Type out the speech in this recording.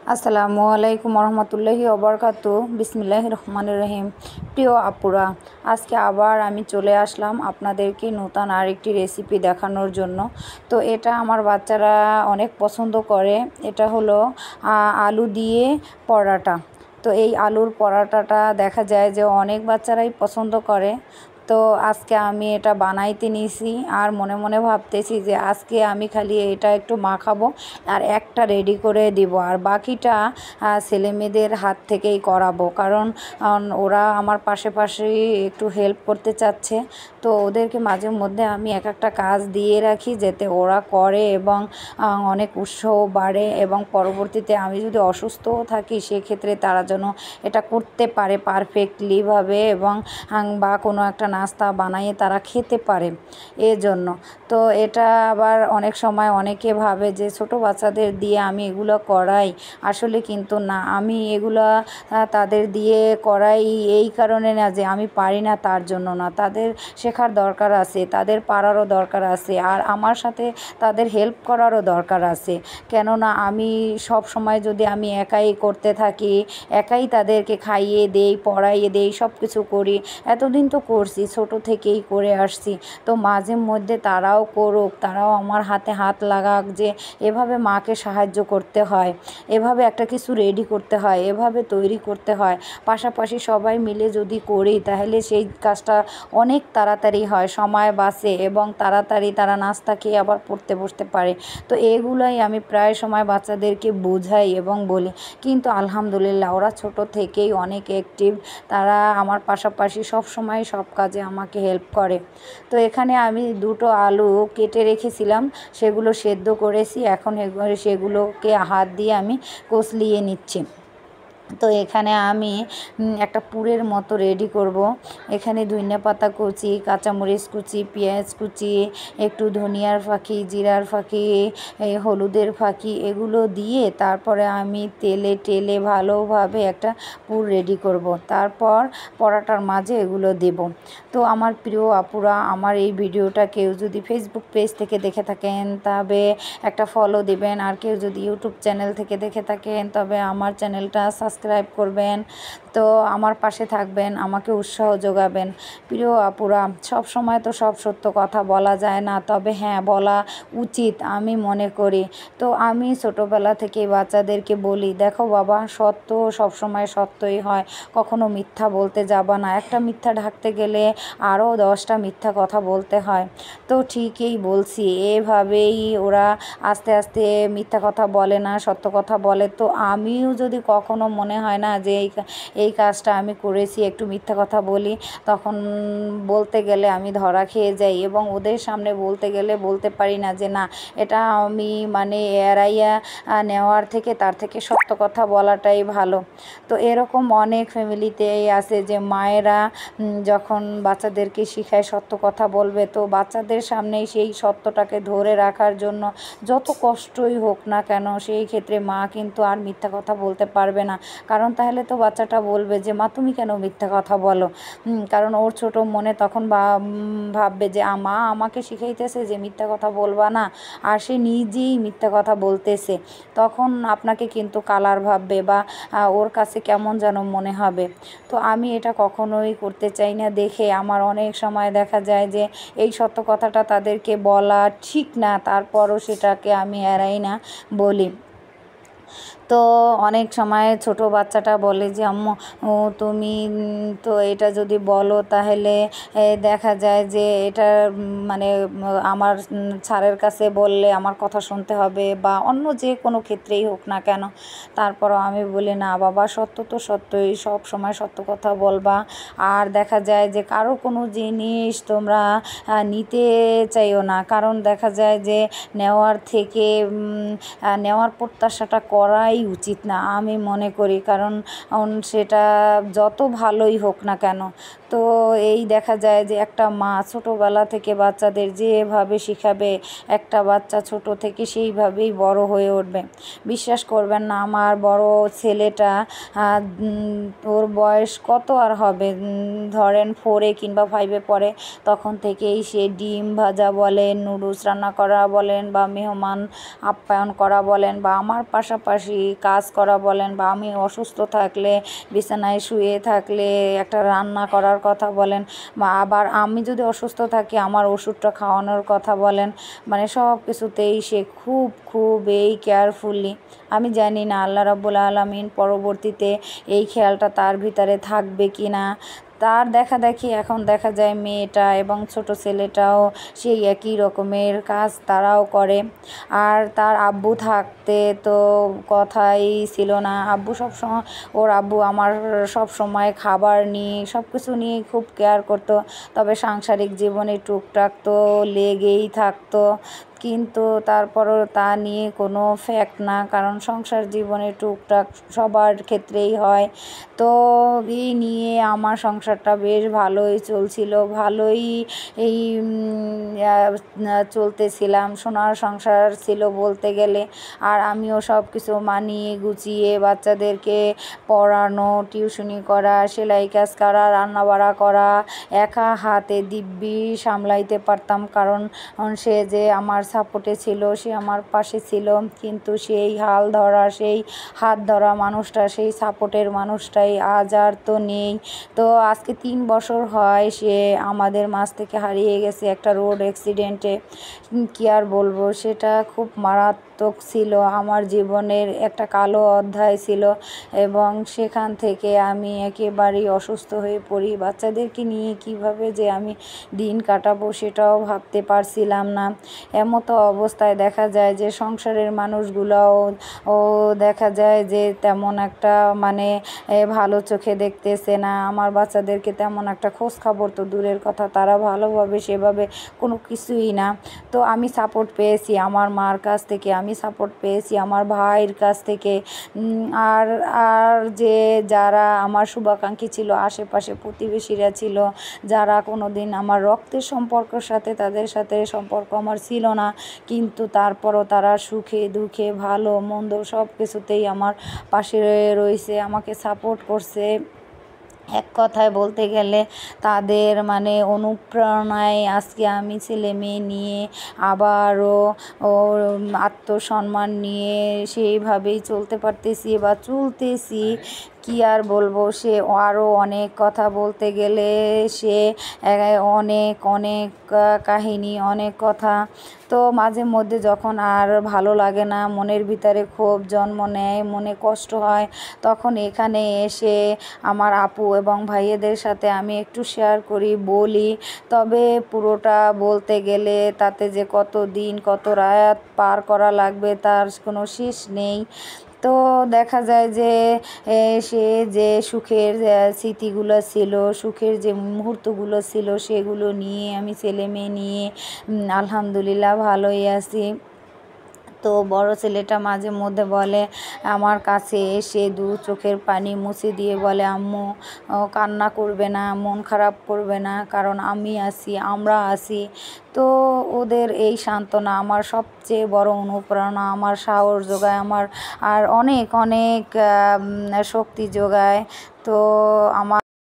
আসসালামু আলাইকুম রহমতুল্লাহি ওবরকাতু। বিসমিল্লাহির রহমানির রহিম। প্রিয় আপুরা, আজকে আবার আমি চলে আসলাম আপনাদেরকে নতুন আরেকটি রেসিপি দেখানোর জন্য। তো এটা আমার বাচ্চারা অনেক পছন্দ করে। এটা হলো আলু দিয়ে পরাটা। তো এই আলুর পরাটাটা দেখা যায় যে অনেক বাচ্চারাই পছন্দ করে। তো আজকে আমি এটা বানাইতে নিয়েছি আর মনে মনে ভাবতেছি যে আজকে আমি খালি এটা একটু মাখাবো আর একটা রেডি করে দিব, আর বাকিটা ছেলেমেয়েদের হাত থেকেই করাবো। কারণ ওরা আমার পাশে একটু হেল্প করতে চাচ্ছে। তো ওদেরকে মাঝে মধ্যে আমি এক একটা কাজ দিয়ে রাখি যাতে ওরা করে এবং অনেক উৎসাহ বাড়ে, এবং পরবর্তীতে আমি যদি অসুস্থও থাকি সেক্ষেত্রে তারা যেন এটা করতে পারে পারফেক্টলিভাবে, এবং বা কোনো একটা নাস্তা বানিয়ে তারা খেতে পারে এজন্য। তো এটা আবার অনেক সময় অনেকে ভাবে যে ছোট বাচ্চাদের দিয়ে আমি এগুলো করাই, আসলে কিন্তু না, আমি এগুলো তাদের দিয়ে করাই এই কারণে না যে আমি পারি না, তার জন্য না। তাদের শেখার দরকার আছে, তাদের পারারও দরকার আছে, আর আমার সাথে তাদের হেল্প করারও দরকার আছে। কেননা আমি সব সময় যদি আমি একাই করতে থাকি, একাই তাদেরকে খাইয়ে দেই, পড়াইয়ে দেই, সব কিছু করি, এতদিন তো করছি, ছোট থেকেই করে আসছি। তো মাঝে মধ্যে তারাও করুক, তারাও আমার হাতে হাত লাগাক, যে এভাবে মাকে সাহায্য করতে হয়, এভাবে একটা কিছু রেডি করতে হয়, এভাবে তৈরি করতে হয়। পাশাপাশি সবাই মিলে যদি করি তাহলে সেই কাজটা অনেক তাড়াতাড়ি হয়, সময় বাঁচে, এবং তাড়াতাড়ি তারা নাস্তা খেয়ে আবার পড়তে বসতে পারে। তো এগুলাই আমি প্রায় সময় বাচ্চাদেরকে বোঝাই এবং বলি। কিন্তু আলহামদুলিল্লাহ ওরা ছোট থেকেই অনেক অ্যাক্টিভ, তারা আমার পাশাপাশি সব সময় সব কাজে আমাকে হেল্প করে। তো এখানে আমি দুটো আলু কেটে রেখেছিলাম, সেগুলো সেদ্ধ করেছি। এখন সেগুলোকে হাত দিয়ে আমি কষলিয়ে নিচ্ছি। তো এখানে আমি একটা পুরের মতো রেডি করব। এখানে ধনিয়া কুচি, কাঁচামরিচ কুচি, পেঁয়াজ কুচি, একটু ধনিয়ার ফাঁকি, জিরার ফাঁকি, এই হলুদের ফাঁকি, এগুলো দিয়ে তারপরে আমি তেলে টেলে ভালোভাবে একটা পুর রেডি করব। তারপর পরাটার মাঝে এগুলো দেব। তো আমার প্রিয় আপুরা, আমার এই ভিডিওটা কেউ যদি ফেসবুক পেজ থেকে দেখে থাকেন তবে একটা ফলো দিবেন, আর কেউ যদি ইউটিউব চ্যানেল থেকে দেখে থাকেন তবে আমার চ্যানেলটা সাবস্ক্রাইব করবেন। তো আমার পাশে থাকবেন, আমাকে উৎসাহ যোগাবেন। প্রিয় আপুরা, সব সময় তো সব সত্য কথা বলা যায় না, তবে হ্যাঁ, বলা উচিত আমি মনে করি। তো আমি ছোটোবেলা থেকে বাচ্চাদেরকে বলি, দেখো বাবা, সত্য সবসময় সত্যই হয়, কখনো মিথ্যা বলতে যাবা না। একটা মিথ্যা ঢাকতে গেলে আরও 10টা মিথ্যা কথা বলতে হয়। তো ঠিকই বলছি, এভাবেই ওরা আস্তে আস্তে মিথ্যা কথা বলে না, সত্য কথা বলে। তো আমিও যদি কখনো মনে হয় না যে এই কাজটা আমি করেছি, একটু মিথ্যা কথা বলি, তখন বলতে গেলে আমি ধরা খেয়ে যাই, এবং ওদের সামনে বলতে গেলে বলতে পারি না যে না, এটা আমি মানে এড়াইয়া নেওয়ার থেকে তার থেকে সত্য কথা বলাটাই ভালো। তো এরকম অনেক ফ্যামিলিতেই আছে যে মায়েরা যখন বাচ্চাদেরকে শেখায় সত্য কথা বলবে, তো বাচ্চাদের সামনেই সেই সত্যটাকে ধরে রাখার জন্য যত কষ্টই হোক না কেন, সেই ক্ষেত্রে মা কিন্তু আর মিথ্যা কথা বলতে পারবে না। কারণ তাহলে তো বাচ্চাটা বলবে যে মা, তুমি কেন মিথ্যা কথা বলো। কারণ ওর ছোট মনে তখন ভাববে যে মা আমাকে শিখাইতেছে যে মিথ্যা কথা বলবা না, আর সে নিজেই মিথ্যা কথা বলতেছে। তখন আপনাকে কিন্তু কালার ভাববে, বা ওর কাছে কেমন যেন মনে হবে। তো আমি এটা কখনোই করতে চাই না দেখে আমার অনেক সময় দেখা যায় যে এই সত্য কথাটা তাদেরকে বলা ঠিক না, তারপরও সেটাকে আমি এড়াই না, বলি। তো অনেক সময় ছোট বাচ্চাটা বলে যে আম্মু, তুমি তো এটা যদি বলো তাহলে দেখা যায় যে এটা মানে আমার স্যারের কাছে বললে আমার কথা শুনতে হবে, বা অন্য যে কোনো ক্ষেত্রেই হোক না কেন। তারপরও আমি বলি, না বাবা, সত্য তো সত্যই, সব সময় সত্য কথা বলবা। আর দেখা যায় যে কারো কোনো জিনিস তোমরা নিতে চাইও না, কারণ দেখা যায় যে নেওয়ার থেকে নেওয়ার প্রত্যাশাটা করাই উচিত না আমি মনে করি। কারণ সেটা যত ভালোই হোক না কেন, তো এই দেখা যায় যে একটা মা ছোটোবেলা থেকে বাচ্চাদের যেভাবে শেখাবে, একটা বাচ্চা ছোট থেকে সেইভাবেই বড় হয়ে উঠবে। বিশ্বাস করবেন না, আমার বড় ছেলেটা ওর বয়স কত আর হবে, ধরেন 4-এ কিংবা 5-এ পড়ে, তখন থেকেই সে ডিম ভাজা বলেন, নুডলস রান্না করা বলেন, বা মেহমান আপ্যায়ন করা বলেন, বা আমার পাশাপাশি কাজ করা বলেন, বা আমি অসুস্থ থাকলে, বিছানায় শুয়ে থাকলে একটা রান্না করার কথা বলেন, বা আবার আমি যদি অসুস্থ থাকি আমার ওষুধটা খাওয়ানোর কথা বলেন, মানে সব কিছুতেই সে খুব এই কেয়ারফুলি। আমি জানি না আল্লাহ রাব্বুল আলামিন পরবর্তীতে এই খেয়ালটা তার ভিতরে থাকবে কি না। তার দেখাদেখি এখন দেখা যায় মেয়েটা এবং ছোট ছেলেটাও সেই একই রকমের কাজ তারাও করে। আর তার আব্বু থাকতে তো কথাই ছিল না। আব্বু সবসময়, ওর আব্বু আমার সব সময় খাবার নিয়ে সব কিছু নিয়ে খুব কেয়ার করতো। তবে সাংসারিক জীবনে টুকটাক তো লেগেই থাকতো, কিন্তু তারপরও তা নিয়ে কোনো ফ্যাক্ট না, কারণ সংসার জীবনে টুকটাক সবার ক্ষেত্রেই হয়। তো এই নিয়ে আমার সংসারটা বেশ ভালোই চলছিল, ভালোই এই চলতেছিলাম, সোনার সংসার ছিল বলতে গেলে। আর আমিও সব কিছু মানিয়ে গুছিয়ে বাচ্চাদেরকে পড়ানো, টিউশনি করা, সেলাই কাজ করা, রান্নাবাড়া করা একা হাতে দিব্যি সামলাইতে পারতাম, কারণ সে যে আমার সাপোর্টে ছিল, সে আমার পাশে ছিল। কিন্তু সেই হাল ধরা, সেই হাত ধরা মানুষটা, সেই সাপোর্টের মানুষটাই আজ আর তো নেই। তো আজকে 3 বছর হয় সে আমাদের মাঝ থেকে হারিয়ে গেছে একটা রোড অ্যাক্সিডেন্টে। কী আর বলবো, সেটা খুব মারাত্মক ছিল, আমার জীবনের একটা কালো অধ্যায় ছিল। এবং সেখান থেকে আমি একেবারেই অসুস্থ হয়ে পড়ি। বাচ্চাদেরকে নিয়ে কিভাবে যে আমি দিন কাটাবো সেটাও ভাবতে পারছিলাম না। এমতো অবস্থায় দেখা যায় যে সংসারের মানুষগুলাও দেখা যায় যে তেমন একটা মানে ভালো চোখে দেখতেছে না। আমার বাচ্চাদেরকে তেমন একটা খোঁজ খবর তো দূরের কথা, তারা ভালোভাবে সেভাবে কোনো কিছুই না। তো আমি সাপোর্ট পেয়েছি আমার মার কাছ থেকে, আমি সাপোর্ট পেয়েছি আমার ভাইয়ের কাছ থেকে। আর আর যে যারা আমার শুভাকাঙ্ক্ষী ছিল, আশেপাশে প্রতিবেশীরা ছিল, যারা কোনো দিন আমার রক্তের সম্পর্কের সাথে, তাদের সাথে সম্পর্ক আমার ছিল না, কিন্তু তারপরও তারা সুখে দুঃখে ভালো মন্দ সব কিছুতেই আমার পাশে রয়েছে, আমাকে সাপোর্ট করছে। এক কথায় বলতে গেলে তাদের মানে অনুপ্রেরণায় আজকে আমি ছেলে মেয়ে নিয়ে আবারও আত্মসম্মান নিয়ে সেইভাবেই চলতে পারতেছি বা চলতেছি। কী আর বলবো, সে আরও অনেক কথা বলতে গেলে সে অনেক কাহিনী, অনেক কথা। তো মাঝে মধ্যে যখন আর ভালো লাগে না, মনের ভিতরে ক্ষোভ জন্ম নেয়, মনে কষ্ট হয়, তখন এখানে এসে আমার আপু এবং ভাইয়েদের সাথে আমি একটু শেয়ার করি, বলি। তবে পুরোটা বলতে গেলে তাতে যে কত দিন কত রাত পার করা লাগবে তার কোনো শেষ নেই। তো দেখা যায় যে সে যে সুখের স্মৃতিগুলো ছিল, সুখের যে মুহূর্তগুলো ছিল, সেগুলো নিয়ে আমি ছেলে মেয়ে নিয়ে আলহামদুলিল্লাহ ভালোই আছি। তো বড় ছেলেটা মাঝে মধ্যে বলে আমার কাছে এসে, দু চোখের পানি মুছে দিয়ে বলে, আম্মু কান্না করবে না, মন খারাপ করবে না, কারণ আমি আছি, আমরা আছি। তো ওদের এই সান্ত্বনা আমার সবচেয়ে বড় অনুপ্রেরণা, আমার সাহস যোগায়, আমার আর অনেক শক্তি যোগায়। তো আমার